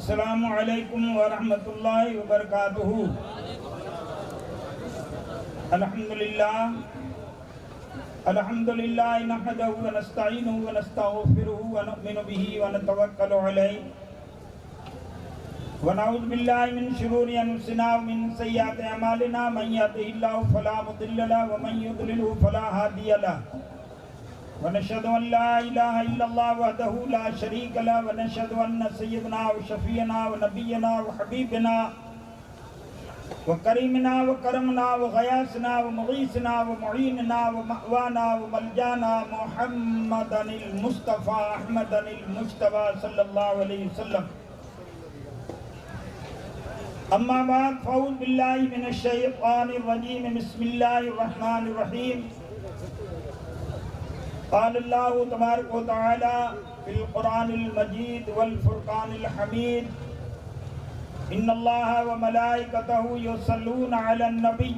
السلام علیکم ورحمۃ اللہ وبرکاتہ۔ الحمدللہ نحمدہ ونستعینہ ونستغفرہ ونؤمن بہ ونتوکل علیہ ونعوذ باللہ من شرور انفسنا ومن سیئات اعمالنا، من یہدہ اللہ فلا مضل لہ ومن یضلل فلا ہادی لہ، ونشهد ان لا الہ الا اللہ وحدہ لا شریک لہ، ونشهد ان سیدنا وشفیعنا ونبینا وحبیبنا وکریمنا وکرمنا وغیاثنا ومغیثنا ومعیننا ومأوانا وملجانا محمدا المصطفى احمدا المجتبى صلی اللہ علیہ وسلم۔ اما بعد فاعوذ باللہ من الشیطان الرجیم، بسم اللہ الرحمن الرحیم۔ قال اللہ تبارک و تعالی فی القرآن المجید والفرقان الحمید، ان اللہ وملائکتہ یصلون علی النبی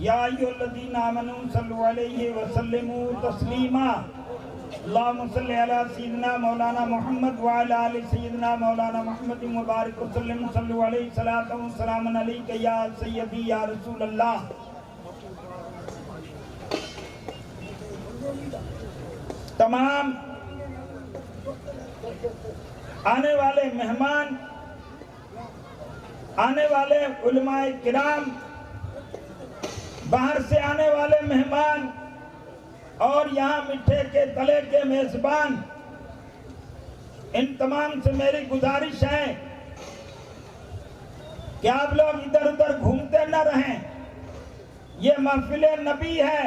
یا ایھا الذین آمنوا صلوا علیہ وسلموا تسلیما۔ اللہم صلی علی سیدنا مولانا محمد وعلی آل سیدنا مولانا محمد مبارک وسلم، صلوا علیہ صلاۃ و سلام علیک یا سیدی یا رسول اللہ۔ تمام آنے والے مہمان، آنے والے علماء کرام، باہر سے آنے والے مہمان اور یہاں مٹھے کے تلے کے میزبان، ان تمام سے میری گزارش ہے کہ آپ لوگ ادھر ادھر گھومتے نہ رہیں۔ یہ محفل نبی ہے،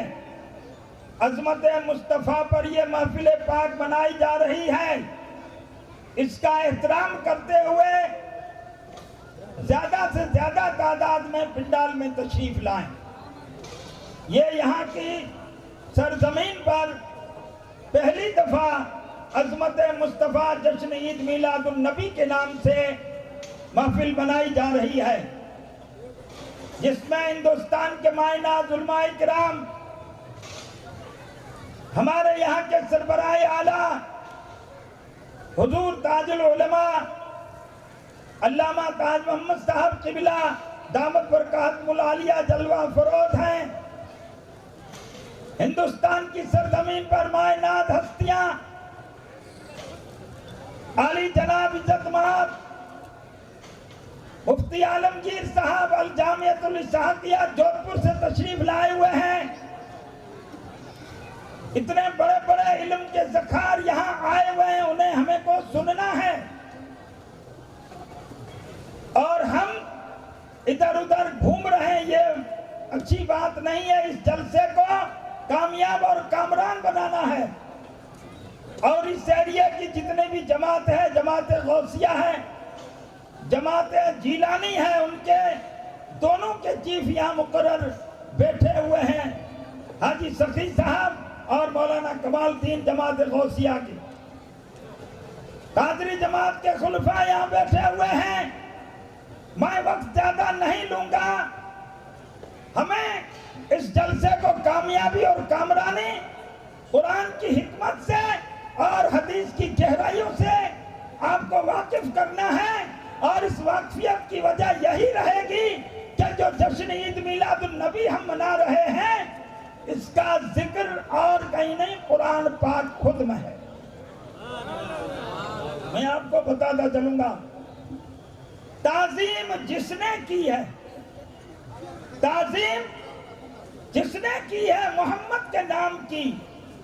عظمت مصطفیٰ پر یہ محفل پاک بنائی جا رہی ہے۔ اس کا احترام کرتے ہوئے زیادہ سے زیادہ تعداد میں پنڈال میں تشریف لائیں۔ یہ یہاں کی سرزمین پر پہلی دفعہ عظمت مصطفیٰ جشن عید میلاد النبی کے نام سے محفل بنائی جا رہی ہے، جس میں ہندوستان کے مائناز علماء کرام، ہمارے یہاں کے سربراہ اعلیٰ حضور تاج العلماء علامہ تاج محمد صاحب قبلہ دامت برکاتہم العالیہ جلوہ فروز ہیں۔ ہندوستان کی سرزمین پر مائناد ہستیاں، عالی جناب عزت مآب مفتی عالمگیر صاحب الجامعۃ الاسحاقیہ جودھپور سے تشریف لائے ہوئے ہیں۔ اتنے بڑے بڑے علم کے ذخائر یہاں آئے ہوئے ہیں، انہیں ہمیں کو سننا ہے، اور ہم ادھر ادھر گھوم رہے ہیں، یہ اچھی بات نہیں ہے۔ اس جلسے کو کامیاب اور کامران بنانا ہے، اور اس ایریا کی جتنے بھی جماعت ہے، جماعت غوثیہ ہے، جماعت جیلانی ہے، ان کے دونوں کے چیف یہاں مقرر بیٹھے ہوئے ہیں، حاجی سخی صاحب اور مولانا کمال الدین جماعت غوثیہ کی، قادری جماعت کے خلفاء یہاں بیٹھے ہوئے ہیں۔ میں وقت زیادہ نہیں لوں گا، ہمیں اس جلسے کو کامیابی اور کامرانی قرآن کی حکمت سے اور حدیث کی گہرائیوں سے آپ کو واقف کرنا ہے، اور اس واقفیت کی وجہ یہی رہے گی کہ جو جشن عید میلاد النبی ہم منا رہے ہیں، اس کا ذکر اور کہیں نہیں، قرآن پاک خود میں ہے۔ میں آپ کو بتاتا چلوں گا، تعظیم جس نے کی ہے، تعظیم جس نے کی ہے محمد کے نام کی،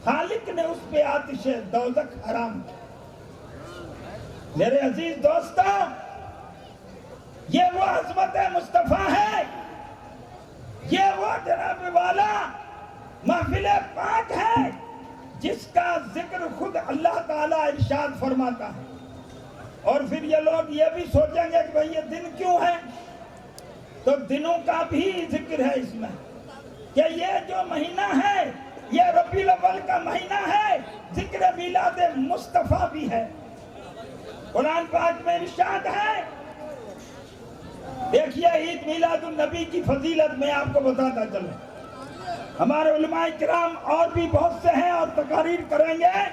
خالق نے اس پہ آتش دوزخ حرام کی۔ میرے عزیز دوستو، یہ وہ عظمت مصطفیٰ ہے، یہ وہ جناب والا محفل پاک ہے جس کا ذکر خود اللہ تعالیٰ ارشاد فرماتا ہے۔ اور پھر یہ لوگ یہ بھی سوچیں گے کہ بھئی یہ دن کیوں ہے، تو دنوں کا بھی ذکر ہے اس میں، کہ یہ جو مہینہ ہے یہ ربیع الاول کا مہینہ ہے، ذکر میلاد مصطفیٰ بھی ہے۔ قرآن پاک میں ارشاد ہے، دیکھیے عید میلاد النبی کی فضیلت میں آپ کو بتاتا چلوں، ہمارے علماء کرام اور بھی بہت سے ہیں اور تقاریر کریں گے۔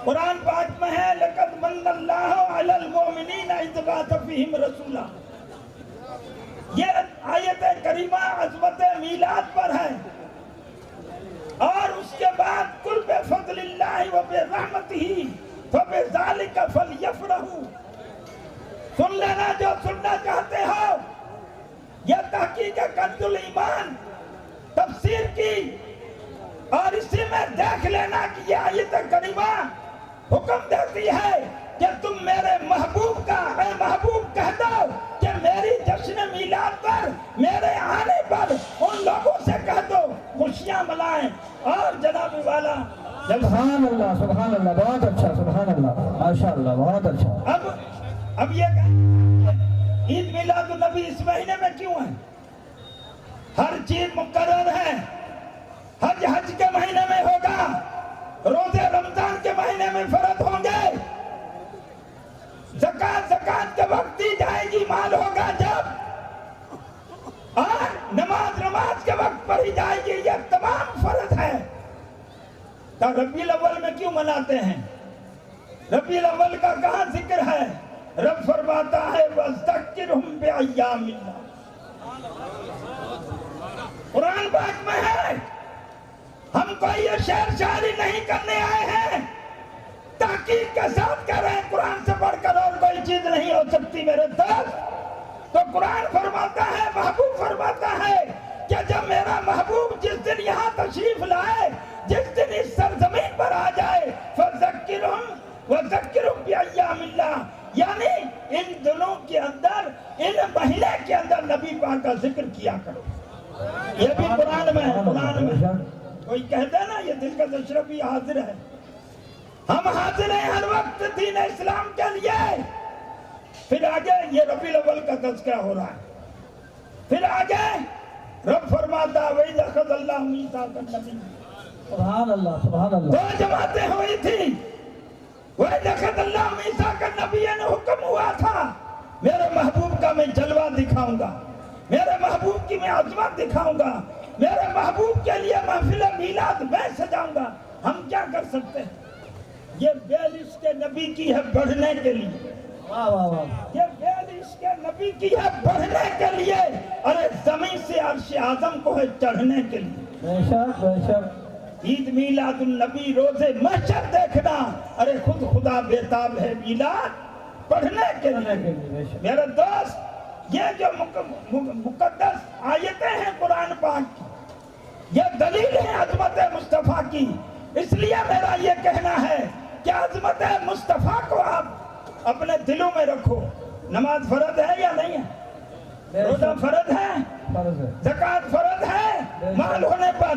قرآن پاک میں ہے لَقَدْ مَنَّ اللَّهُ عَلَى الْمُؤْمِنِينَ إِذْ اذ بعث فیہم رسولا. یہ آیت کریمہ عظمت میلاد پر ہے. اور اس کے بعد قل بفضل اللہ وبرحمتہ فبذلک فلیفرحوا. سن لینا جو سننا چاہتے ہو. یہ تحقیق کنز الایمان تفسیر کی، اور اسی میں دیکھ لینا کہ یہ آیت کریمہ حکم دیتی ہے کہ تم میرے محبوب کا، اے محبوب کہہ دو کہ میری جشن میلاد پر، میرے آنے پر ان لوگوں سے کہہ دو خوشیاں منائیں. اور جناب والا سبحان اللہ سبحان اللہ، بہت اچھا، سبحان اللہ، ماشاءاللہ، بہت اچھا. اب یہ عید میلاد النبی اس مہینے میں کیوں ہے؟ ہر چیز مقرر ہے. حج کے مہینے میں ہوگا، روزے رمضان کے مہینے میں فرض ہوں گے، زکوٰۃ کے وقت دی جائے گی، مال ہوگا جب، اور نماز کے وقت پڑھی جائے گی. یہ تمام فرض ہے. تو ربیع الاول میں کیوں مناتے ہیں؟ ربیع الاول کا کہاں ذکر ہے؟ رب فرماتا ہے وَذَكِّرْهُمْ بِأَيَّامِ اللَّهِ. قرآن پاک میں ہے. ہم کوئی یہ شعر شاعری نہیں کرنے آئے ہیں، تحقیق کے ساتھ کہہ رہے ہیں قرآن سے پڑھ کر اور کوئی چیز نہیں ہو سکتی میرے دوست. تو قرآن فرماتا ہے، محبوب فرماتا ہے کہ جب میرا محبوب جس دن یہاں تشریف لائے، جس دن اس سرزمین پر آ جائے، فَذَكِّرْهُمْ وَذَكِّرْهُمْ بِأَيَّامِ اللَّهِ، یعنی ان دنوں کے اندر، ان مہینے کے اندر نبی پاک کا ذکر کیا کرو. یہ بھی قرآن میں ہے. قرآن میں کوئی کہتا ہے نا یہ دل کا تشرفی حاضر ہے. ہم حاضر ہیں ہر وقت دین اسلام کے لیے. پھر آگے یہ ربیع الاول کا تذکرہ ہو رہا ہے. پھر آگے رب فرماتا وَإِذْ أَخَذَ اللَّهُ مِيثَاقَ النَّبِيِّينَ. سبحان اللہ سبحان اللہ. دو جماعتیں ہوئی تھی. وَإِذْ أَخَذَ اللَّهُ مِيثَاقَ النَّبِيِّينَ حکم ہوا تھا میرے محبوب کا میں جلوہ دکھاؤں گا، میرے محبوب کی میں عظمت دکھاؤں گا، میرے محبوب کے لیے محفل میلاد میں سجاؤں گا. ہم کیا کر سکتے ہیں؟ یہ بیل عشق نبی کی ہے بڑھنے کے لیے. واہ واہ واہ. یہ بیل عشق نبی کی ہے بڑھنے کے لیے، اور زمین سے عرش اعظم کو ہے چڑھنے کے لیے. بے شک بے شک. عید میلاد النبی روزے محشر دیکھنا، ارے خود خدا بیتاب ہے میلاد پڑھنے کے لیے. میرے دوست یہ جو مقدس آیتیں ہیں قرآن پاک کی، یہ دلیل ہے عظمت مصطفیٰ کی. اس لیے میرا یہ کہنا ہے کہ عظمت مصطفیٰ کو آپ اپنے دلوں میں رکھو. نماز فرض ہے یا نہیں ہے؟ روزہ فرض ہے، زکوٰۃ فرض ہے مال ہونے پر،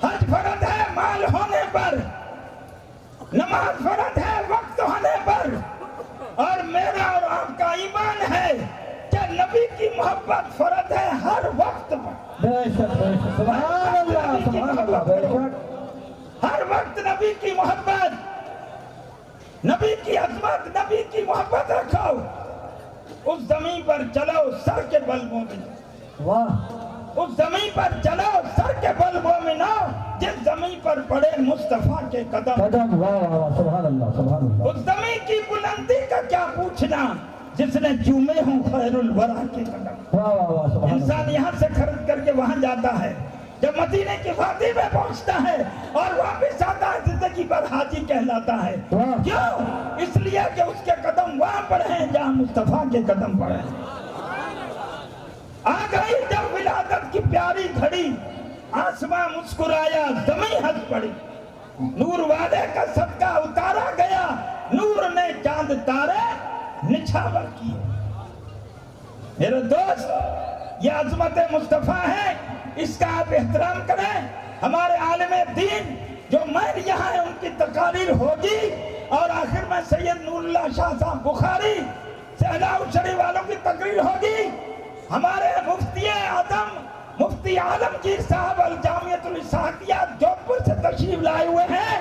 حج فرض ہے مال ہونے پر، نماز فرض ہے وقت ہونے پر. اور میرا اور آپ کا ایمان ہے کہ نبی کی محبت فرض ہے ہر وقت پر. بے شک بے شک. سبحان اللہ سبحان اللہ. بے شک. ہر وقت نبی کی محبت، نبی کی عظمت، نبی کی محبت رکھو. اس زمین پر چلو سر کے بل مومنو. واہ. اس زمین پر چلو سر کے بل مومنو، جس زمین پر پڑے مصطفیٰ کے قدم. قدم. واہ واہ واہ. سبحان اللہ سبحان اللہ. اس زمین کی بلندی کا کیا پوچھنا جس نے چومے ہوں خیر الورا کے قدم. واہ واہ واہ. سبحان اللہ. انسان یہاں سے خرید کر کے وہاں جاتا ہے، جب مدینے کی وادی میں پہنچتا ہے اور واپس آتا ہے زندگی پر حاجی کہلاتا ہے. کیوں؟ اس لیے کہ اس کے قدم وہاں پڑے ہیں جہاں مصطفیٰ کے قدم پڑے ہیں. آ گئی جب ولادت کی پیاری گھڑی، آسمان مسکرایا زمین ہنس پڑی. نور والے کا صدقہ اتارا گیا، نور نے چاند تارے نچھاور کیے. میرے دوست یہ عظمت مصطفیٰ ہے، اس کا آپ احترام کریں. ہمارے عالم دین جو مین یہاں ہے ان کی تقاریر ہوگی، اور آخر میں سید نور اللہ شاہ صاحب بخاری سہلاؤ شریف والوں کی تقریر ہوگی. ہمارے مفتی اعظم مفتی عالمگیر صاحب الجامعۃ الاسحاقیہ جودھپور سے تشریف لائے ہوئے ہیں.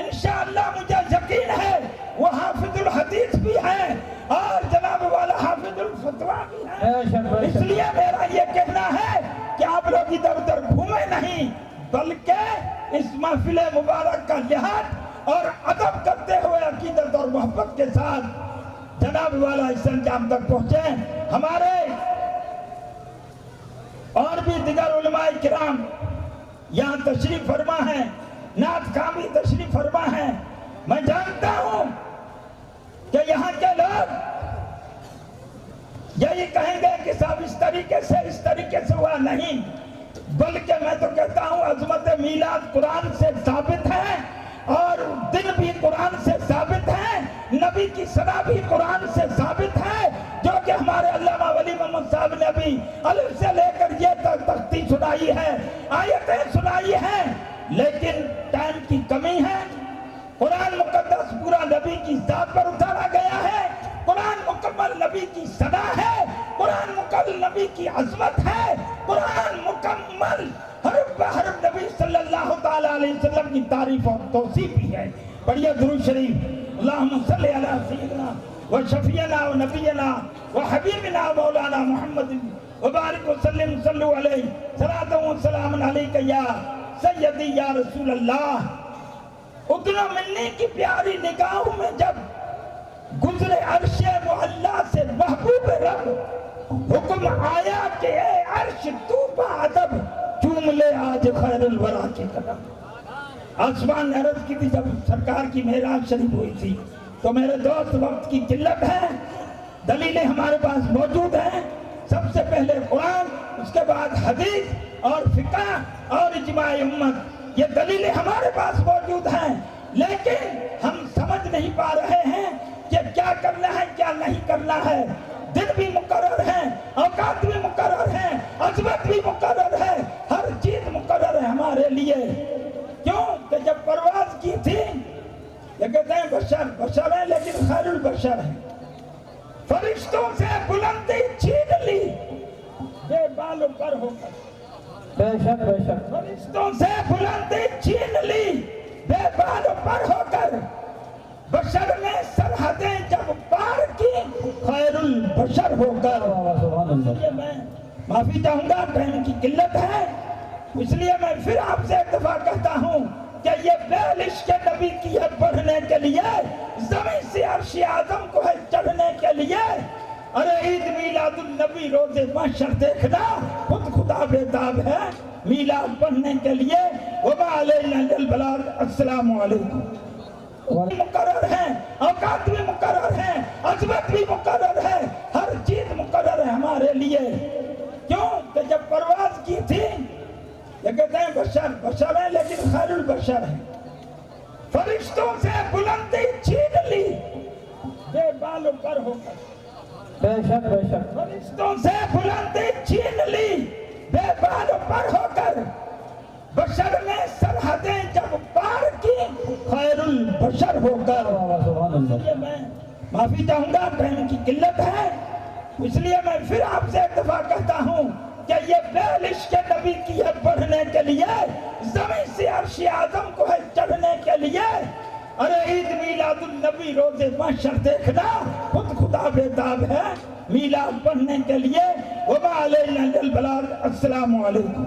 انشاءاللہ مجھے یقین ہے وہ حافظ الحدیث بھی ہیں اور جناب والا حافظ الفتویٰ بھی ہیں. اس لیے میرا یہ کہنا ہے کہ آپ لوگ ادھر ادھر گھومے نہیں، بلکہ اس محفل مبارک کا لحاظ اور ادب کرتے ہوئے عقیدت اور محبت کے ساتھ جناب والا اس انجام تک پہنچے. ہمارے اور بھی دیگر علماء کرام یہاں تشریف فرما ہیں، نعت خواں بھی تشریف فرما ہیں. میں جانتا ہوں کہ یہاں کے لوگ یہی کہیں گے کہ صاحب اس طریقے سے ہوا نہیں، بلکہ میں تو کہتا ہوں عظمت میلاد قرآن سے ثابت ہے، اور دن بھی قرآن سے ثابت ہے، نبی کی صدا بھی قرآن سے ثابت ہے، جو کہ ہمارے علامہ ولی محمد صاحب نے بھی الف سے لے کر یہ تک تختی سنائی ہے، آیتیں سنائی ہیں. لیکن ٹائم کی کمی ہے. قرآن مقدس پورا نبی کی ذات پر اتارا گیا ہے، قرآن مکمل نبی کی صدا ہے، قرآن مکمل نبی کی عظمت ہے، قرآن مکمل حرف بحرف نبی صلی اللہ تعالی علیہ وسلم کی تعریف اور توصیف بھی ہے. پڑھیے درود شریف. اللہم صلی علی سیدنا و شفیعنا و نبینا و حبیبنا مولانا محمد وبارک وسلم. صلو علیہ صلاۃ و سلام علیک یا سیدی یا رسول اللہ. ادنو ملنے کی پیاری نگاہوں میں جب گزرے عرش معلا سے محبوب رب، حکم آیا کہ اے عرش تو با ادب چوم لے آج خیر الورا کے قدم. آسمان نے عرض کی تھی جب سرکار کی معراج شریف ہوئی تھی، تو میرے دوست وقت کی قلت ہے، دلیلیں ہمارے پاس موجود ہیں. سب سے پہلے قرآن، اس کے بعد حدیث اور فقہ اور اجماع امت، یہ دلیلیں ہمارے پاس موجود ہیں. لیکن ہم سمجھ نہیں پا رہے ہیں کہ کیا کرنا ہے کیا نہیں کرنا ہے. دن بھی مقرر ہیں، اوقات بھی مقرر ہیں، عظمت بھی مقرر ہے، ہر چیز مقرر ہے ہمارے لیے. کیوں کہ جب پرواز کی تھی، یہ کہتے ہیں بشر ہے لیکن خیر البشر ہے. فرشتوں سے بلندی چھین لی بے بال و پر ہو کر. بے شک بے شک. فرشتوں سے بلندی چھین لی بے بال و پر ہو کر. بشر نے سرحدیں جب پار کی خیر البشر ہو کر. سبحان اللہ. میں معافی چاہوں گا، ٹائم کی قلت ہے، اس لیے میں پھر آپ سے ایک دفعہ کہتا ہوں کہ یہ بیل عشق نبی کی ہے پڑھنے کے لیے، زمین سے عرش اعظم کو ہے چڑھنے کے لیے. ارے عید میلاد النبی روز محشر دیکھنا خود خدا بیتاب ہے میلاد پڑھنے کے لیے. وما علینا الا البلاغ. السلام علیکم. مقرر ہیں، اوقات بھی مقرر ہیں، عظمت بھی مقرر ہے، ہر چیز مقرر ہے ہمارے لیے. کیوں کہ جب پرواز کی تھی، یہ کہتے ہیں بشر ہے لیکن خیر البشر ہے. فرشتوں سے بلندی چھین لی بے بال و پر ہو کر. بے شک بے شک. فرشتوں سے بلندی چھین لی بے بال و پر ہو کر. بشر نے سرحدیں جب پار کی خیر البشر ہو کر. سبحان اللہ. یہ میں معافی چاہوں گا، ٹائم کی قلت ہے، اس لیے میں پھر آپ سے ایک دفعہ کہتا ہوں کہ یہ بیل عشق نبی کی ہے پڑھنے کے لیے، زمین سے عرش اعظم کو ہے چڑھنے کے لیے. ارے عید میلاد النبی روز محشر دیکھنا خود خدا بیتاب ہے میلاد پڑھنے کے لیے. وما علینا الا البلاغ. السلام علیکم.